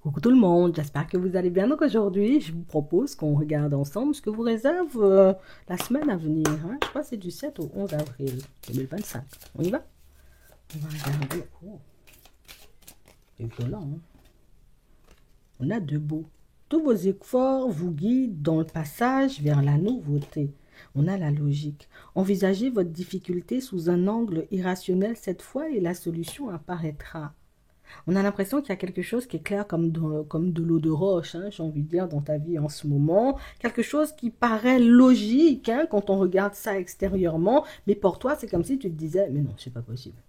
Coucou tout le monde, j'espère que vous allez bien. Donc aujourd'hui, je vous propose qu'on regarde ensemble ce que vous réserve la semaine à venir, hein. Je crois que c'est du 7 au 11 avril 2025. On y va? On va regarder. Oh, c'est violent, hein. On a de beaux. Tous vos efforts vous guident dans le passage vers la nouveauté. On a la logique. Envisagez votre difficulté sous un angle irrationnel cette fois et la solution apparaîtra. On a l'impression qu'il y a quelque chose qui est clair comme de l'eau de roche, hein, j'ai envie de dire, dans ta vie en ce moment. Quelque chose qui paraît logique, hein, quand on regarde ça extérieurement. Mais pour toi, c'est comme si tu te disais, mais non, c'est pas possible.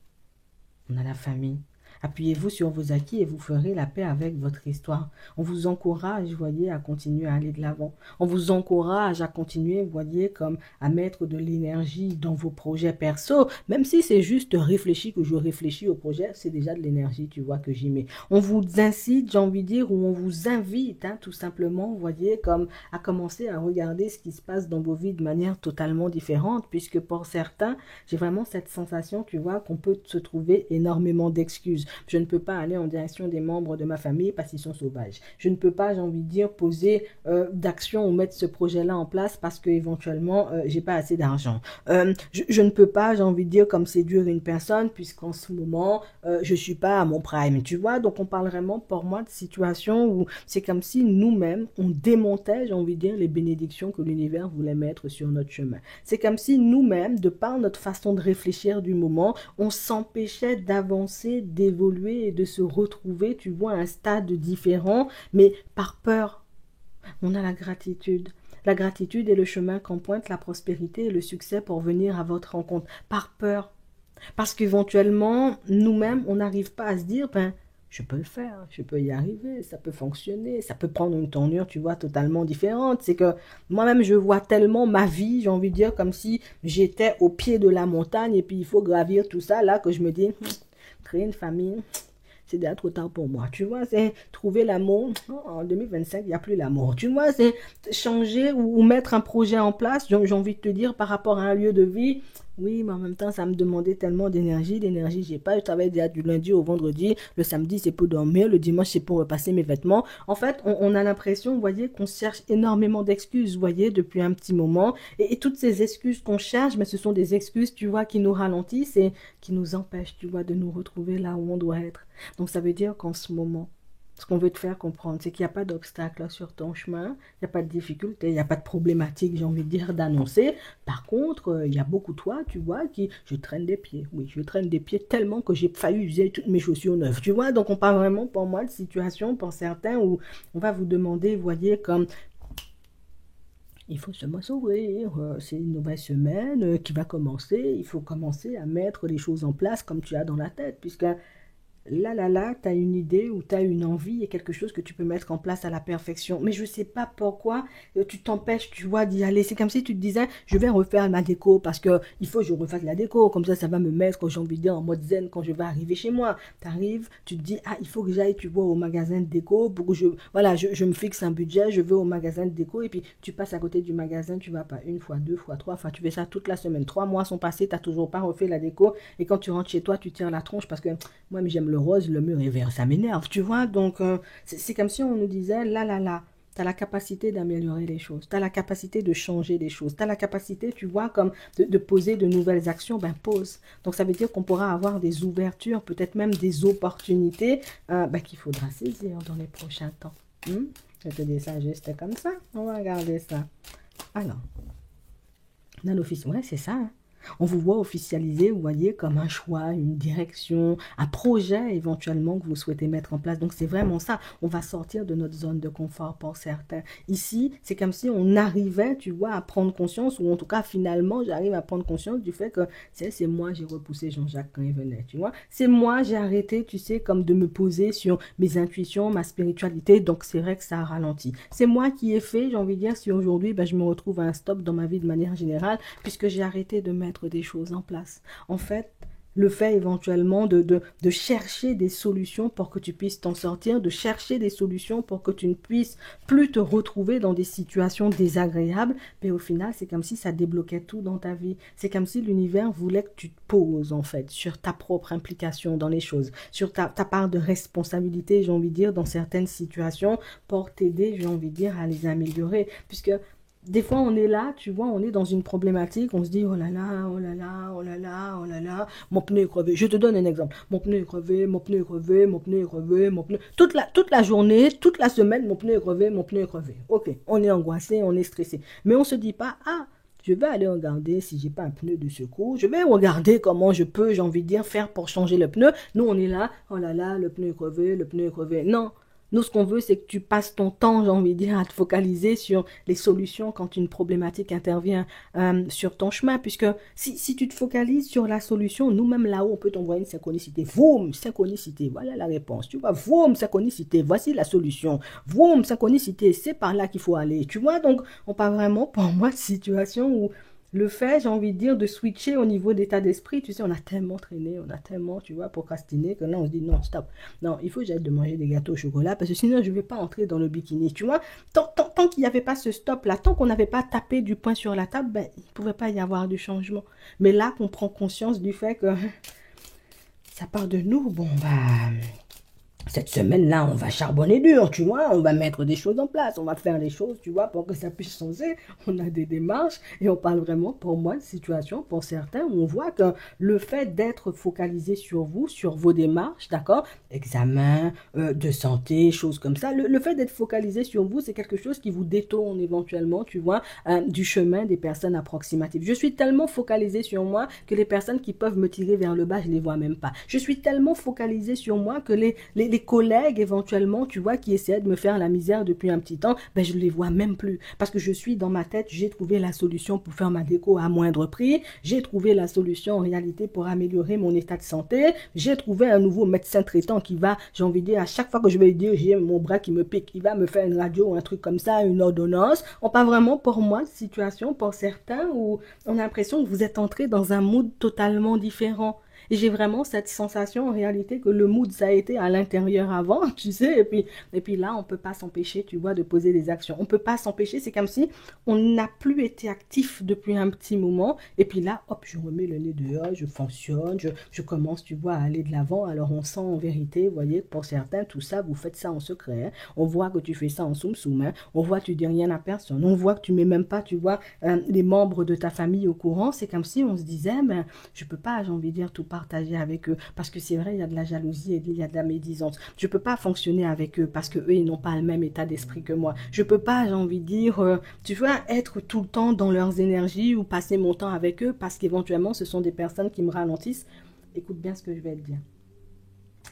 On a la famille. Appuyez-vous sur vos acquis et vous ferez la paix avec votre histoire. On vous encourage, voyez, à continuer à aller de l'avant. On vous encourage à continuer, voyez, comme à mettre de l'énergie dans vos projets perso. Même si c'est juste réfléchir que je réfléchis au projet, c'est déjà de l'énergie, tu vois, que j'y mets. On vous incite, j'ai envie de dire, ou on vous invite, hein, tout simplement, voyez, comme à commencer à regarder ce qui se passe dans vos vies de manière totalement différente, puisque pour certains, j'ai vraiment cette sensation, tu vois, qu'on peut se trouver énormément d'excuses. Je ne peux pas aller en direction des membres de ma famille parce qu'ils sont sauvages. Je ne peux pas, j'ai envie de dire, poser d'action ou mettre ce projet-là en place parce que éventuellement j'ai pas assez d'argent. Je ne peux pas, j'ai envie de dire, comme séduire une personne puisqu'en ce moment je suis pas à mon prime, tu vois. Donc on parle vraiment pour moi de situations où c'est comme si nous-mêmes on démontait, j'ai envie de dire, les bénédictions que l'univers voulait mettre sur notre chemin. C'est comme si nous-mêmes, de par notre façon de réfléchir du moment, on s'empêchait d'avancer, d'évoluer et de se retrouver, tu vois, à un stade différent, mais par peur. On a la gratitude. La gratitude est le chemin qu'empointe la prospérité et le succès pour venir à votre rencontre. Par peur. Parce qu'éventuellement, nous-mêmes, on n'arrive pas à se dire, ben, je peux le faire, je peux y arriver, ça peut fonctionner, ça peut prendre une tournure, tu vois, totalement différente. C'est que moi-même, je vois tellement ma vie, j'ai envie de dire, comme si j'étais au pied de la montagne et puis il faut gravir tout ça, là, que je me dis, créer une famille, c'est déjà trop tard pour moi. Tu vois, c'est trouver l'amour. En 2025, il n'y a plus l'amour. Tu vois, c'est changer ou mettre un projet en place. J'ai envie de te dire, par rapport à un lieu de vie, oui, mais en même temps, ça me demandait tellement d'énergie. D'énergie, j'ai pas. Je travaille déjà du lundi au vendredi. Le samedi, c'est pour dormir. Le dimanche, c'est pour repasser mes vêtements. En fait, on a l'impression, vous voyez, qu'on cherche énormément d'excuses, vous voyez, depuis un petit moment. Et toutes ces excuses qu'on cherche, mais ce sont des excuses, tu vois, qui nous ralentissent et qui nous empêchent, tu vois, de nous retrouver là où on doit être. Donc ça veut dire qu'en ce moment, ce qu'on veut te faire comprendre, c'est qu'il n'y a pas d'obstacle sur ton chemin, il n'y a pas de difficulté, il n'y a pas de problématique, j'ai envie de dire, d'annoncer. Par contre, il y a beaucoup de toi, tu vois, je traîne des pieds. Oui, je traîne des pieds tellement que j'ai failli user toutes mes chaussures neuves, tu vois. Donc on parle vraiment pour moi de situation, pour certains, où on va vous demander, voyez, comme il faut seulement s'ouvrir, c'est une nouvelle semaine qui va commencer, il faut commencer à mettre les choses en place comme tu as dans la tête, puisque là, tu as une idée ou tu as une envie, il y a quelque chose que tu peux mettre en place à la perfection. Mais je ne sais pas pourquoi tu t'empêches, tu vois, d'y aller. C'est comme si tu te disais, je vais refaire ma déco parce que il faut que je refasse la déco. Comme ça va me mettre, j'ai envie de dire, en mode zen quand je vais arriver chez moi. Tu arrives, tu te dis, ah, il faut que j'aille, tu vois, au magasin de déco pour que voilà, je me fixe un budget, je vais au magasin de déco et puis tu passes à côté du magasin, tu vas pas une fois, deux fois, trois fois, tu fais ça toute la semaine. 3 mois sont passés, tu n'as toujours pas refait la déco et quand tu rentres chez toi, tu tires la tronche parce que moi, j'aime le rose, le mur est vert, ça m'énerve, tu vois. Donc, c'est comme si on nous disait, là, tu as la capacité d'améliorer les choses, tu as la capacité de changer les choses, tu as la capacité, tu vois, comme de poser de nouvelles actions, ben pose. Donc, ça veut dire qu'on pourra avoir des ouvertures, peut-être même des opportunités ben, qu'il faudra saisir dans les prochains temps. Je te dis ça juste comme ça. On va regarder ça. Alors, on a l'office. Ouais, c'est ça, hein. On vous voit officialiser, vous voyez, comme un choix, une direction, un projet éventuellement que vous souhaitez mettre en place. Donc c'est vraiment ça. On va sortir de notre zone de confort pour certains. Ici, c'est comme si on arrivait, tu vois, à prendre conscience, ou en tout cas finalement, j'arrive à prendre conscience du fait que c'est moi, j'ai repoussé Jean-Jacques quand il venait, tu vois. C'est moi, j'ai arrêté, tu sais, comme de me poser sur mes intuitions, ma spiritualité. Donc c'est vrai que ça a ralenti. C'est moi qui ai fait, j'ai envie de dire, si aujourd'hui, ben, je me retrouve à un stop dans ma vie de manière générale, puisque j'ai arrêté de mettre des choses en place. En fait, Le fait éventuellement de chercher des solutions pour que tu puisses t'en sortir, de chercher des solutions pour que tu ne puisses plus te retrouver dans des situations désagréables, mais au final, c'est comme si ça débloquait tout dans ta vie. C'est comme si l'univers voulait que tu te poses, en fait, sur ta propre implication dans les choses, sur ta part de responsabilité, j'ai envie de dire, dans certaines situations, pour t'aider, j'ai envie de dire, à les améliorer. Puisque des fois, on est là, tu vois, on est dans une problématique, on se dit, oh là là, oh là là, oh là là, oh là là, mon pneu est crevé. Je te donne un exemple. Mon pneu est crevé, mon pneu est crevé, mon pneu est crevé, mon pneu... Toute la journée, toute la semaine, mon pneu est crevé, mon pneu est crevé. Ok, on est angoissé, on est stressé. Mais on se dit pas, ah, je vais aller regarder si j'ai pas un pneu de secours. Je vais regarder comment je peux, j'ai envie de dire, faire pour changer le pneu. Nous, on est là, oh là là, le pneu est crevé, le pneu est crevé. Non. Nous, ce qu'on veut, c'est que tu passes ton temps, j'ai envie de dire, à te focaliser sur les solutions quand une problématique intervient sur ton chemin. Puisque si tu te focalises sur la solution, nous-mêmes là-haut, on peut t'envoyer une synchronicité. Vroom, synchronicité, voilà la réponse. Tu vois, vroom, synchronicité, voici la solution. Vroom, synchronicité, c'est par là qu'il faut aller. Tu vois, donc, on parle vraiment, pour moi, de situation où le fait, j'ai envie de dire, de switcher au niveau d'état d'esprit, tu sais, on a tellement traîné, on a tellement, tu vois, procrastiné, que là, on se dit, non, stop. Non, il faut que j'aille de manger des gâteaux au chocolat, parce que sinon, je ne vais pas entrer dans le bikini, tu vois. Tant qu'il n'y avait pas ce stop-là, tant qu'on n'avait pas tapé du poing sur la table, ben, il ne pouvait pas y avoir de changement. Mais là, qu'on prend conscience du fait que ça part de nous, bon, bah... Cette semaine-là, on va charbonner dur, tu vois, on va mettre des choses en place, on va faire les choses, tu vois, pour que ça puisse changer. On a des démarches et on parle vraiment, pour moi, de situation, pour certains, où on voit que le fait d'être focalisé sur vous, sur vos démarches, d'accord, examen, de santé, choses comme ça, le fait d'être focalisé sur vous, c'est quelque chose qui vous détourne éventuellement, tu vois, du chemin des personnes approximatives. Je suis tellement focalisé sur moi que les personnes qui peuvent me tirer vers le bas, je les vois même pas. Je suis tellement focalisé sur moi que les collègues éventuellement, tu vois, qui essaient de me faire la misère depuis un petit temps, ben je ne les vois même plus. Parce que je suis dans ma tête, j'ai trouvé la solution pour faire ma déco à moindre prix, j'ai trouvé la solution en réalité pour améliorer mon état de santé, j'ai trouvé un nouveau médecin traitant qui va, j'ai envie de dire, à chaque fois que je vais lui dire, j'ai mon bras qui me pique, il va me faire une radio ou un truc comme ça, une ordonnance. On parle vraiment pour moi de situation, pour certains, où on a l'impression que vous êtes entré dans un mood totalement différent. Et j'ai vraiment cette sensation en réalité que le mood, ça a été à l'intérieur avant, tu sais. Et puis là, on ne peut pas s'empêcher, tu vois, de poser des actions. On ne peut pas s'empêcher. C'est comme si on n'a plus été actif depuis un petit moment. Et puis là, hop, je remets le nez dehors, je fonctionne, je commence, tu vois, à aller de l'avant. Alors on sent en vérité, vous voyez, pour certains, tout ça, vous faites ça en secret. Hein. On voit que tu fais ça en soum-soum. Hein. On voit que tu dis rien à personne. On voit que tu mets même pas, tu vois, les membres de ta famille au courant. C'est comme si on se disait, ben, je peux pas, j'ai envie de dire, tout partager avec eux, parce que c'est vrai, il y a de la jalousie et il y a de la médisance. Je peux pas fonctionner avec eux parce que eux, ils n'ont pas le même état d'esprit que moi. Je peux pas, j'ai envie de dire, tu vois, être tout le temps dans leurs énergies ou passer mon temps avec eux parce qu'éventuellement, ce sont des personnes qui me ralentissent. Écoute bien ce que je vais te dire.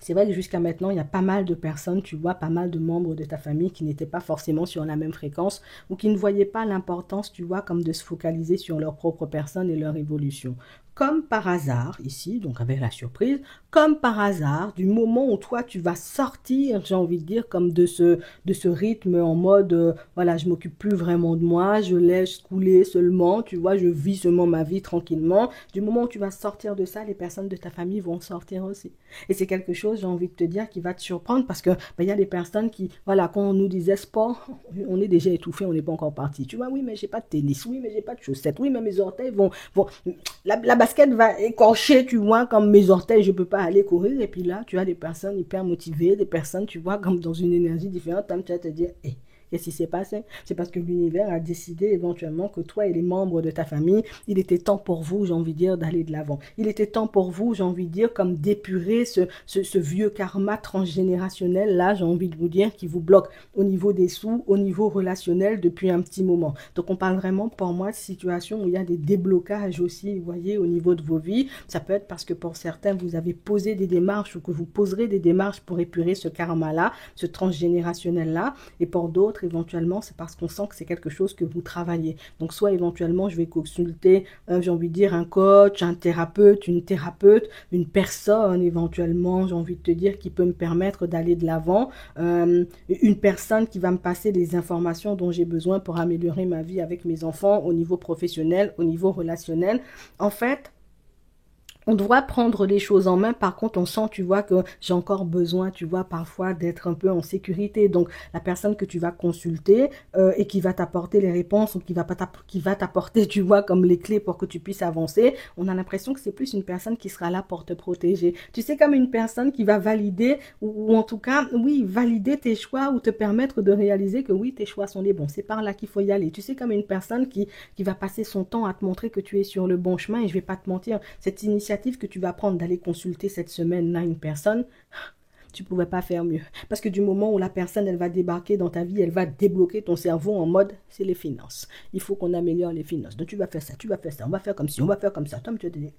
C'est vrai que jusqu'à maintenant, il y a pas mal de personnes, tu vois, pas mal de membres de ta famille qui n'étaient pas forcément sur la même fréquence ou qui ne voyaient pas l'importance, tu vois, comme de se focaliser sur leur propre personne et leur évolution. Comme par hasard, ici, donc avec la surprise, comme par hasard, du moment où toi, tu vas sortir, j'ai envie de dire, comme de ce rythme en mode, voilà, je m'occupe plus vraiment de moi, je laisse couler seulement, tu vois, je vis seulement ma vie tranquillement. Du moment où tu vas sortir de ça, les personnes de ta famille vont sortir aussi. Et c'est quelque chose, j'ai envie de te dire, qui va te surprendre parce que ben, y a des personnes qui, voilà, quand on nous disait sport, on est déjà étouffé, on n'est pas encore parti. Tu vois, oui, mais j'ai pas de tennis, oui, mais j'ai pas de chaussettes, oui, mais mes orteils vont la basket va écorcher, tu vois, comme mes orteils, je peux pas aller courir. Et puis là, tu as des personnes hyper motivées, des personnes, tu vois, comme dans une énergie différente, tu vas te dire, hé, qu'est-ce qui s'est passé? C'est parce que l'univers a décidé éventuellement que toi et les membres de ta famille, il était temps pour vous, j'ai envie de dire, d'aller de l'avant. Il était temps pour vous, j'ai envie de dire, comme d'épurer ce vieux karma transgénérationnel, là, j'ai envie de vous dire, qui vous bloque au niveau des sous, au niveau relationnel depuis un petit moment. Donc, on parle vraiment, pour moi, de situations où il y a des déblocages aussi, vous voyez, au niveau de vos vies. Ça peut être parce que pour certains, vous avez posé des démarches ou que vous poserez des démarches pour épurer ce karma-là, ce transgénérationnel-là. Et pour d'autres, éventuellement, c'est parce qu'on sent que c'est quelque chose que vous travaillez. Donc, soit éventuellement, je vais consulter, j'ai envie de dire, un coach, un thérapeute, une personne éventuellement, j'ai envie de te dire, qui peut me permettre d'aller de l'avant, une personne qui va me passer les informations dont j'ai besoin pour améliorer ma vie avec mes enfants au niveau professionnel, au niveau relationnel. En fait, On doit prendre les choses en main. Par contre, on sent, tu vois, que j'ai encore besoin, tu vois, parfois d'être un peu en sécurité. Donc, la personne que tu vas consulter et qui va t'apporter les réponses ou qui va t'apporter, tu vois, comme les clés pour que tu puisses avancer, on a l'impression que c'est plus une personne qui sera là pour te protéger. Tu sais, comme une personne qui va valider ou en tout cas, oui, valider tes choix ou te permettre de réaliser que oui, tes choix sont les bons. C'est par là qu'il faut y aller. Tu sais, comme une personne qui va passer son temps à te montrer que tu es sur le bon chemin et je vais pas te mentir, cette initiative que tu vas prendre d'aller consulter cette semaine-là une personne, tu pouvais pas faire mieux. Parce que du moment où la personne, elle va débarquer dans ta vie, elle va débloquer ton cerveau en mode, c'est les finances. Il faut qu'on améliore les finances. Donc tu vas faire ça, on va faire comme ci, on va faire comme ça. Toi, tu vas te dire,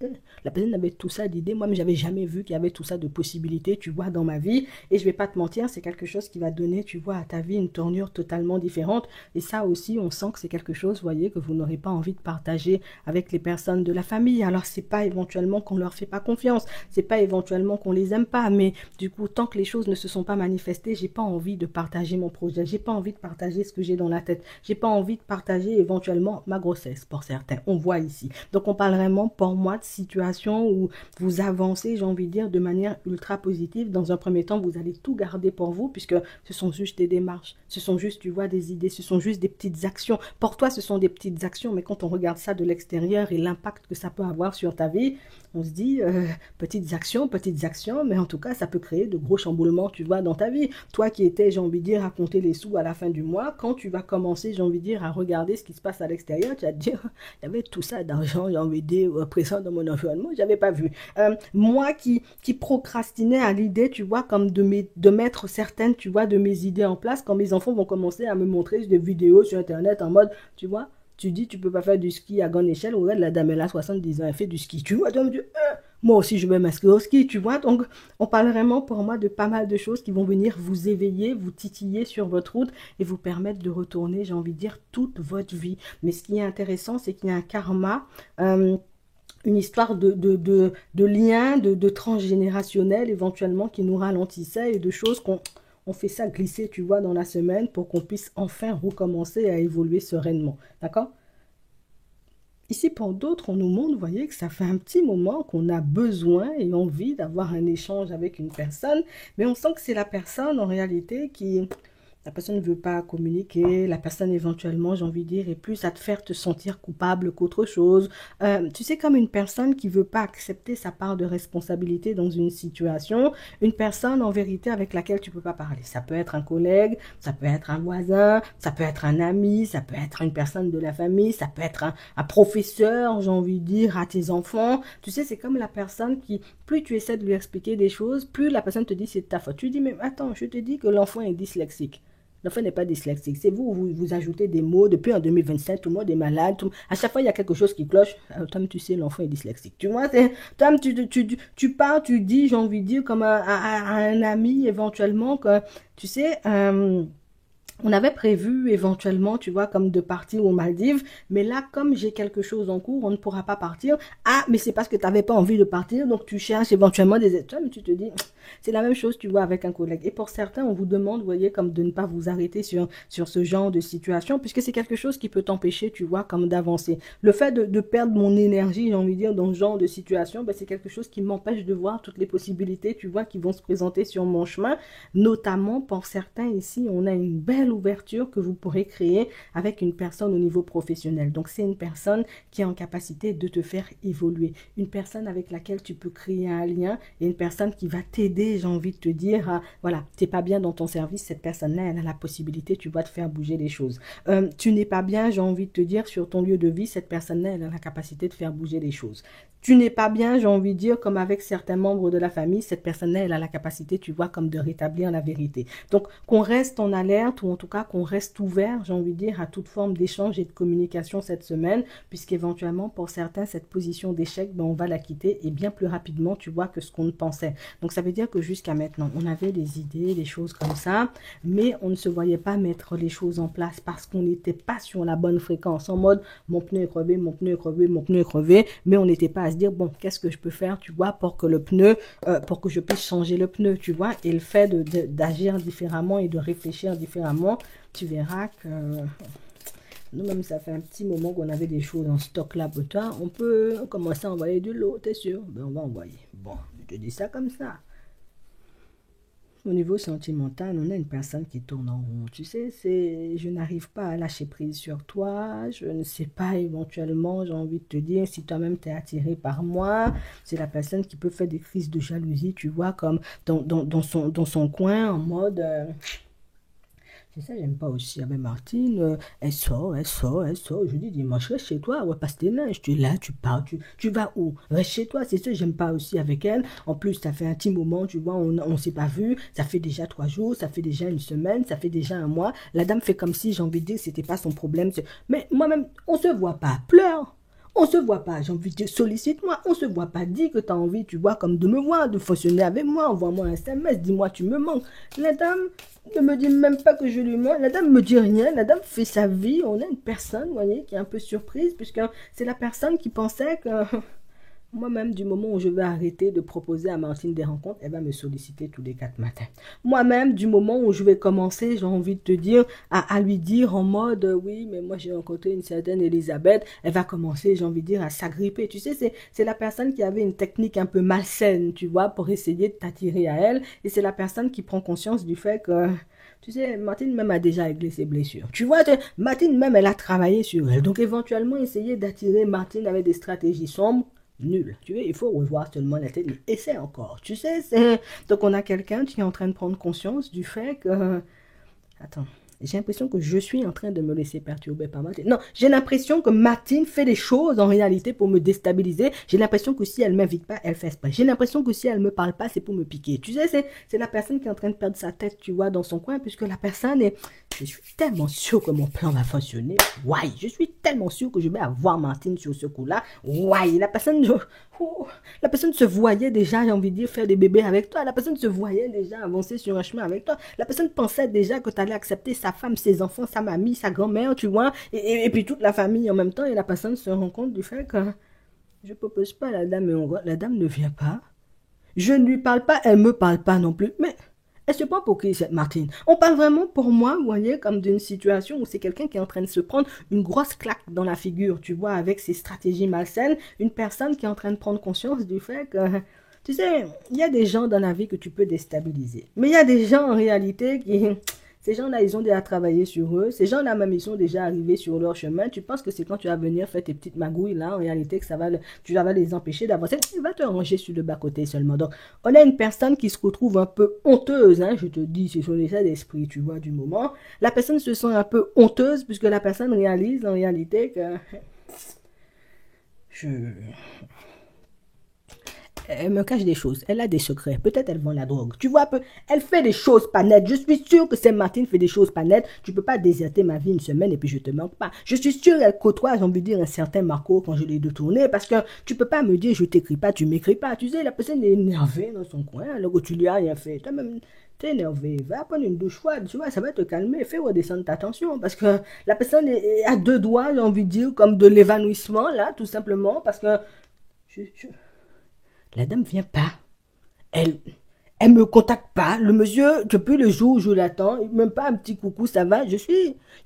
la personne avait tout ça d'idées. Moi, mais j'avais jamais vu qu'il y avait tout ça de possibilités, tu vois, dans ma vie. Et je vais pas te mentir, c'est quelque chose qui va donner, tu vois, à ta vie une tournure totalement différente. Et ça aussi, on sent que c'est quelque chose, vous voyez, que vous n'aurez pas envie de partager avec les personnes de la famille. Alors, c'est pas éventuellement qu'on leur fait pas confiance. C'est pas éventuellement qu'on les aime pas. Mais du coup, tant que les choses ne se sont pas manifestées, j'ai pas envie de partager mon projet, j'ai pas envie de partager ce que j'ai dans la tête, j'ai pas envie de partager éventuellement ma grossesse pour certains, on voit ici. Donc on parle vraiment pour moi de situation où vous avancez, j'ai envie de dire, de manière ultra positive. Dans un premier temps, vous allez tout garder pour vous puisque ce sont juste des démarches, ce sont juste, tu vois, des idées, ce sont juste des petites actions. Pour toi, ce sont des petites actions, mais quand on regarde ça de l'extérieur et l'impact que ça peut avoir sur ta vie, on se dit petites actions, mais en tout cas, ça peut créer de gros chamboulements, tu vois, dans ta vie. Toi qui étais, j'ai envie de dire, à compter les sous à la fin du mois, quand tu vas commencer, j'ai envie de dire, à regarder ce qui se passe à l'extérieur, tu vas te dire, il y avait tout ça d'argent, j'ai envie de dire, présent dans mon environnement, j'avais pas vu. Moi qui procrastinais à l'idée, tu vois, comme de mettre certaines, tu vois, de mes idées en place, quand mes enfants vont commencer à me montrer des vidéos sur Internet en mode, tu vois, tu dis, tu peux pas faire du ski à grande échelle. Regarde, la dame, elle a 70 ans, elle fait du ski. Tu vois, donc, moi aussi, je vais m'inscrire au ski, tu vois. Donc, on parle vraiment pour moi de pas mal de choses qui vont venir vous éveiller, vous titiller sur votre route et vous permettre de retourner, j'ai envie de dire, toute votre vie. Mais ce qui est intéressant, c'est qu'il y a un karma. Une histoire de lien, de transgénérationnel éventuellement qui nous ralentissait et de choses on fait ça glisser, tu vois, dans la semaine pour qu'on puisse enfin recommencer à évoluer sereinement. D'accord? Ici, pour d'autres, on nous montre, vous voyez, que ça fait un petit moment qu'on a besoin et envie d'avoir un échange avec une personne, mais on sent que c'est la personne, en réalité, la personne ne veut pas communiquer, la personne éventuellement, j'ai envie de dire, est plus à te faire te sentir coupable qu'autre chose. Tu sais, comme une personne qui ne veut pas accepter sa part de responsabilité dans une situation, une personne en vérité avec laquelle tu ne peux pas parler. Ça peut être un collègue, ça peut être un voisin, ça peut être un ami, ça peut être une personne de la famille, ça peut être un professeur, j'ai envie de dire, à tes enfants. Tu sais, c'est comme la personne qui, plus tu essaies de lui expliquer des choses, plus la personne te dit c'est de ta faute. Tu dis, mais attends, je te dis que l'enfant est dyslexique. L'enfant n'est pas dyslexique. C'est vous ajoutez des mots. Depuis en 2025, tout le monde est malade. À chaque fois, il y a quelque chose qui cloche. Tom, tu sais, l'enfant est dyslexique. Tu vois, Tom, tu parles, tu dis, j'ai envie de dire, comme à un ami, éventuellement, que, tu sais, on avait prévu éventuellement, tu vois, comme de partir aux Maldives, mais là, comme j'ai quelque chose en cours, on ne pourra pas partir. Ah, mais c'est parce que tu n'avais pas envie de partir, donc tu cherches éventuellement des étoiles, mais tu te dis, c'est la même chose, tu vois, avec un collègue. Et pour certains, on vous demande, vous voyez, comme de ne pas vous arrêter sur ce genre de situation, puisque c'est quelque chose qui peut t'empêcher, tu vois, comme d'avancer. Le fait de perdre mon énergie, j'ai envie de dire, dans ce genre de situation, ben, c'est quelque chose qui m'empêche de voir toutes les possibilités, tu vois, qui vont se présenter sur mon chemin. Notamment, pour certains ici, on a une belle ouverture que vous pourrez créer avec une personne au niveau professionnel. Donc, c'est une personne qui est en capacité de te faire évoluer. Une personne avec laquelle tu peux créer un lien et une personne qui va t'aider, j'ai envie de te dire, voilà, tu n'es pas bien dans ton service, cette personne-là, elle a la possibilité, tu vas te faire bouger les choses. Tu n'es pas bien, j'ai envie de te dire, sur ton lieu de vie, cette personne-là, elle a la capacité de faire bouger les choses. Tu n'es pas bien, j'ai envie de dire, comme avec certains membres de la famille, cette personne-là, elle a la capacité, tu vois, comme de rétablir la vérité. Donc, qu'on reste en alerte, ou en tout cas qu'on reste ouvert, j'ai envie de dire, à toute forme d'échange et de communication cette semaine, puisqu'éventuellement, pour certains, cette position d'échec, ben, on va la quitter, et bien plus rapidement, tu vois, que ce qu'on ne pensait. Donc, ça veut dire que jusqu'à maintenant, on avait des idées, des choses comme ça, mais on ne se voyait pas mettre les choses en place, parce qu'on n'était pas sur la bonne fréquence, en mode, mon pneu est crevé, mon pneu est crevé, mon pneu est crevé, mais on n'était pas à se dire, bon, qu'est-ce que je peux faire, tu vois, pour que le pneu, pour que je puisse changer le pneu, tu vois, et le fait d'agir différemment et de réfléchir différemment, tu verras que Nous-mêmes, ça fait un petit moment qu'on avait des choses en stock là pour toi. On peut commencer à envoyer de l'eau, t'es sûr? Ben, on va envoyer. Bon, je te dis ça comme ça. Au niveau sentimental, on a une personne qui tourne en rond. Tu sais, je n'arrive pas à lâcher prise sur toi. Je ne sais pas, éventuellement, j'ai envie de te dire, si toi-même t'es attiré par moi, c'est la personne qui peut faire des crises de jalousie, tu vois, comme dans son coin, en mode, c'est ça, j'aime pas aussi avec Martine. Elle sort, elle sort, elle sort. Je dis dimanche, reste chez toi, ouais, passe tes linges. Tu es là, tu pars, tu vas où? Reste chez toi, c'est ça, j'aime pas aussi avec elle. En plus, ça fait un petit moment, tu vois, on s'est pas vu. Ça fait déjà 3 jours, ça fait déjà une semaine, ça fait déjà un mois. La dame fait comme si, j'ai envie de dire, c'était pas son problème. Mais moi-même, on se voit pas. Pleure. On se voit pas, j'ai envie de dire, sollicite-moi. On se voit pas, dis que tu as envie, tu vois, comme de me voir, de fonctionner avec moi. Envoie-moi un SMS, dis-moi, tu me manques. La dame ne me dit même pas que je lui manque. La dame me dit rien. La dame fait sa vie. On a une personne, vous voyez, qui est un peu surprise, puisque c'est la personne qui pensait que moi-même, du moment où je vais arrêter de proposer à Martine des rencontres, elle va me solliciter tous les 4 matins. Moi-même, du moment où je vais commencer, j'ai envie de te dire, à lui dire en mode, oui, mais moi j'ai rencontré une certaine Elisabeth, elle va commencer, j'ai envie de dire, à s'agripper. Tu sais, c'est la personne qui avait une technique un peu malsaine, tu vois, pour essayer de t'attirer à elle. Et c'est la personne qui prend conscience du fait que... Tu sais, Martine même a déjà réglé ses blessures. Tu vois, Martine même, elle a travaillé sur elle. Donc éventuellement, essayer d'attirer Martine avec des stratégies sombres, nul. Tu vois, il faut revoir seulement la tête, mais essaie encore. Tu sais, donc on a quelqu'un qui est en train de prendre conscience du fait que... Attends, j'ai l'impression que je suis en train de me laisser perturber par Martine. Non, j'ai l'impression que Martine fait des choses en réalité pour me déstabiliser. J'ai l'impression que si elle m'invite pas, elle fait exprès. J'ai l'impression que si elle me parle pas, c'est pour me piquer. Tu sais, c'est la personne qui est en train de perdre sa tête, tu vois, dans son coin, puisque la personne est... Je suis tellement sûr que mon plan va fonctionner. Ouais, je suis tellement sûr que je vais avoir Martine sur ce coup-là. Ouais, la personne se voyait déjà, j'ai envie de dire, faire des bébés avec toi. La personne se voyait déjà avancer sur un chemin avec toi. La personne pensait déjà que tu allais accepter sa femme, ses enfants, sa mamie, sa grand-mère, tu vois, et puis toute la famille en même temps. Et la personne se rend compte du fait que je propose pas à la dame, et la dame ne vient pas. Je ne lui parle pas, elle me parle pas non plus. Mais elle se prend pour qui, cette Martine? On parle vraiment pour moi, vous voyez, comme d'une situation où c'est quelqu'un qui est en train de se prendre une grosse claque dans la figure, tu vois, avec ses stratégies malsaines. Une personne qui est en train de prendre conscience du fait que, tu sais, il y a des gens dans la vie que tu peux déstabiliser. Mais il y a des gens en réalité qui... Ces gens-là, ils ont déjà travaillé sur eux. Ces gens-là, même, ils sont déjà arrivés sur leur chemin. Tu penses que c'est quand tu vas venir faire tes petites magouilles, là, en réalité, que tu vas les empêcher d'avancer. Il va te ranger sur le bas-côté seulement. Donc, on a une personne qui se retrouve un peu honteuse, hein, je te dis, c'est son état d'esprit, tu vois, du moment. La personne se sent un peu honteuse puisque la personne réalise, en réalité, que... Je... Elle me cache des choses. Elle a des secrets. Peut-être elle vend la drogue. Tu vois, elle fait des choses pas nettes. Je suis sûr que cette Martine fait des choses pas nettes. Tu peux pas déserter ma vie une semaine et puis je te manque pas. Je suis sûr qu'elle côtoie, j'ai envie de dire, un certain Marco quand je l'ai détourné parce que tu peux pas me dire je t'écris pas, tu m'écris pas. Tu sais, la personne est énervée dans son coin alors que tu lui as rien fait. Toi-même, t'es énervé. Va prendre une douche froide. Tu vois, ça va te calmer. Fais redescendre ta tension parce que la personne est à 2 doigts, j'ai envie de dire, comme de l'évanouissement là, tout simplement parce que la dame vient pas. Elle, elle me contacte pas. Le monsieur, depuis le jour où je l'attends, même pas un petit coucou, ça va. Je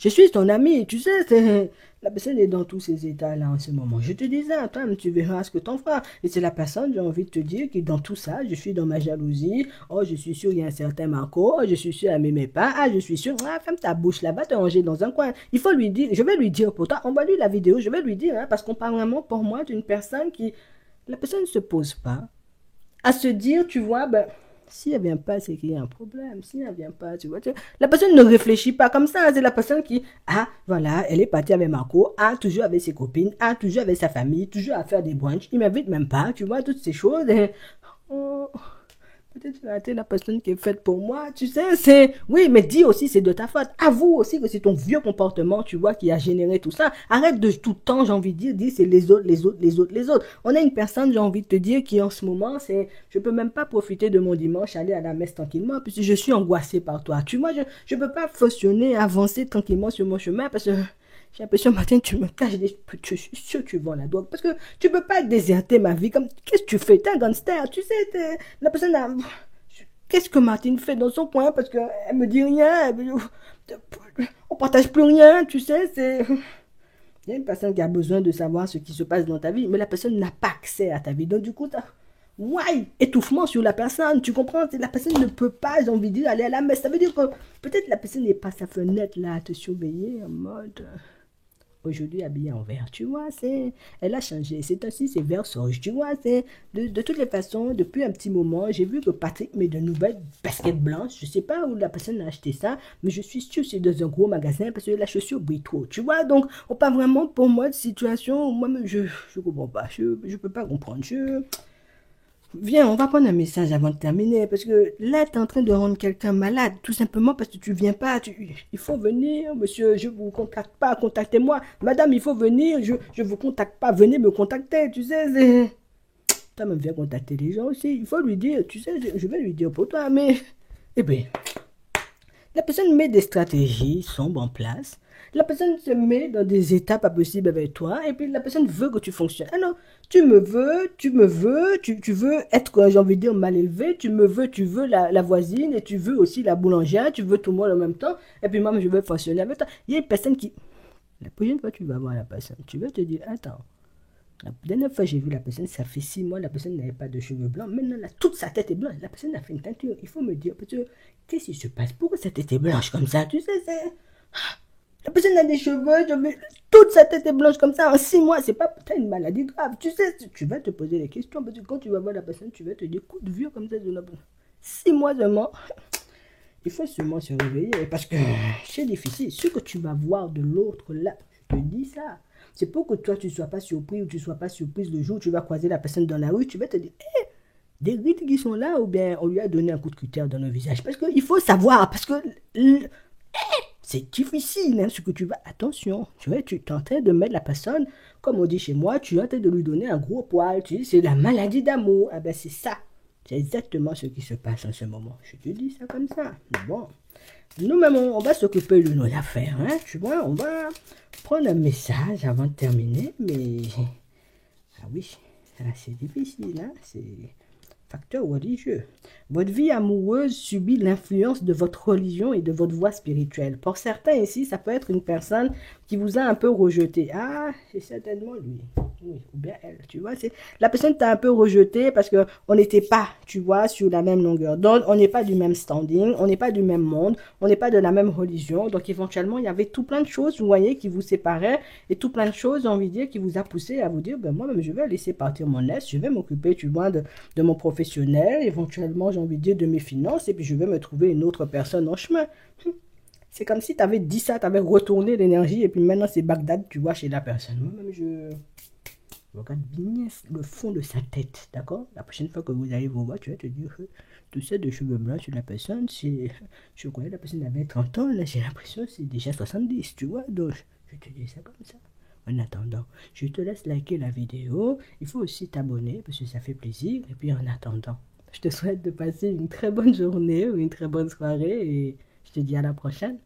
suis ton ami. Tu sais, la personne est dans tous ces états-là en ce moment. Je te disais, attends, tu verras ce que t'en feras. Et c'est la personne, j'ai envie de te dire, qui dans tout ça, je suis dans ma jalousie. Oh, je suis sûr, il y a un certain Marco. Oh, je suis sûr, elle m'aimait pas. Ah, je suis sûr, ferme ta bouche là-bas, te ranger dans un coin. Il faut lui dire, je vais lui dire pour toi, envoie-lui la vidéo, je vais lui dire, hein, parce qu'on parle vraiment pour moi d'une personne qui, la personne ne se pose pas à se dire, tu vois, ben, si elle vient pas, c'est qu'il y a un problème. Si elle vient pas, tu vois, la personne ne réfléchit pas comme ça. C'est la personne qui, ah, voilà, elle est partie avec Marco, ah, toujours avec ses copines, ah, toujours avec sa famille, toujours à faire des brunchs. Il m'invite même pas, tu vois, toutes ces choses. Et, oh, peut-être que été la personne qui est faite pour moi, tu sais, c'est... Oui, mais dis aussi, c'est de ta faute. Avoue aussi que c'est ton vieux comportement, tu vois, qui a généré tout ça. Arrête de tout le temps, j'ai envie de dire, dis c'est les autres, les autres, les autres, les autres. On a une personne, j'ai envie de te dire, qui en ce moment, c'est... Je peux même pas profiter de mon dimanche, aller à la messe tranquillement, puisque je suis angoissée par toi. Tu vois, je peux pas fonctionner, avancer tranquillement sur mon chemin, parce que... J'ai l'impression, Martin, tu me caches des... Je suis sûr que tu vends la drogue. Parce que tu peux pas déserter ma vie comme... Qu'est-ce que tu fais? T'es un gangster. Tu sais, la personne a... Qu'est-ce que Martine fait dans son coin? Parce qu'elle me dit rien. On partage plus rien, tu sais, c'est... Il y a une personne qui a besoin de savoir ce qui se passe dans ta vie, mais la personne n'a pas accès à ta vie. Donc, du coup, tu as étouffement sur la personne. Tu comprends? La personne ne peut pas, j'ai envie de dire, aller à la messe. Ça veut dire que peut-être la personne n'est pas sa fenêtre là à te surveiller en mode. Aujourd'hui habillée en vert, tu vois, elle a changé, c'est ainsi, c'est vert sauge, tu vois, de toutes les façons, depuis un petit moment, j'ai vu que Patrick met de nouvelles baskets blanches, je sais pas où la personne a acheté ça, mais je suis sûre que c'est dans un gros magasin, parce que la chaussure brille trop, tu vois, donc, on parle vraiment pour moi de situation, moi-même, je comprends pas, je peux pas comprendre, Viens, on va prendre un message avant de terminer, parce que là, tu es en train de rendre quelqu'un malade, tout simplement parce que tu viens pas. Il faut venir, monsieur, je vous contacte pas, contactez-moi. Madame, il faut venir, je vous contacte pas, venez me contacter, tu sais, toi-même viens contacter les gens aussi. Il faut lui dire, tu sais, je vais lui dire pour toi, mais... Eh bien, la personne met des stratégies sombres en place. La personne se met dans des états pas possibles avec toi et puis la personne veut que tu fonctionnes. Alors, tu veux être, j'ai envie de dire, mal élevé, tu veux la voisine et tu veux aussi la boulangère, tu veux tout le monde en même temps et puis moi, je veux fonctionner avec toi. Il y a une personne qui... La prochaine fois, tu vas voir la personne, tu vas te dire, attends, la dernière fois j'ai vu la personne, ça fait 6 mois, la personne n'avait pas de cheveux blancs. Maintenant, là, toute sa tête est blanche. La personne a fait une teinture. Il faut me dire, parce que, qu'est-ce qui se passe? Pourquoi sa tête est blanche comme ça? Tu sais, c'est... La personne a des cheveux, toute sa tête est blanche comme ça en 6 mois. C'est pas peut-être une maladie grave. Tu sais, tu vas te poser des questions. Parce que quand tu vas voir la personne, tu vas te dire, coup de vieux comme ça. 6 mois seulement. Il faut seulement se réveiller parce que c'est difficile. Ce que tu vas voir de l'autre là, je te dis ça. C'est pour que toi, tu ne sois pas surpris ou tu ne sois pas surprise le jour où tu vas croiser la personne dans la rue. Tu vas te dire, hé, des rides qui sont là ou bien on lui a donné un coup de cutter dans le visage. Parce qu'il faut savoir, parce que c'est difficile hein, ce que tu vas. Attention, tu es en train de mettre la personne, comme on dit chez moi, tu es en train de lui donner un gros poil. Tu dis, c'est la maladie d'amour. Ah ben c'est ça. C'est exactement ce qui se passe en ce moment. Je te dis ça comme ça. Bon. Nous-mêmes, on va s'occuper de nos affaires. Hein, tu vois, on va prendre un message avant de terminer. Mais, ah oui, c'est difficile. Hein, c'est facteur religieux. Votre vie amoureuse subit l'influence de votre religion et de votre voie spirituelle. Pour certains ici, ça peut être une personne qui vous a un peu rejeté. Ah, c'est certainement lui. Oui, ou bien elle, tu vois. La personne t'a un peu rejeté parce qu'on n'était pas, tu vois, sur la même longueur d'onde. On n'est pas du même standing, on n'est pas du même monde, on n'est pas de la même religion. Donc, éventuellement, il y avait tout plein de choses, vous voyez, qui vous séparaient et tout plein de choses, j'ai envie de dire, qui vous a poussé à vous dire, ben moi-même, je vais laisser partir mon laisse, je vais m'occuper, tu vois, de mon professionnel, éventuellement, j'ai envie de dire, de mes finances, et puis je vais me trouver une autre personne en chemin. C'est comme si tu avais dit ça, tu avais retourné l'énergie, et puis maintenant, c'est Bagdad, tu vois, chez la personne. Moi-même, je regarde bien le fond de sa tête, d'accord? La prochaine fois que vous allez vous voir, tu vas te dire tout ça de cheveux blancs sur la personne, c'est... Je croyais que la personne avait 30 ans, là j'ai l'impression que c'est déjà 70, tu vois? Donc, je te dis ça comme ça. En attendant, je te laisse liker la vidéo. Il faut aussi t'abonner parce que ça fait plaisir. Et puis en attendant, je te souhaite de passer une très bonne journée ou une très bonne soirée et je te dis à la prochaine.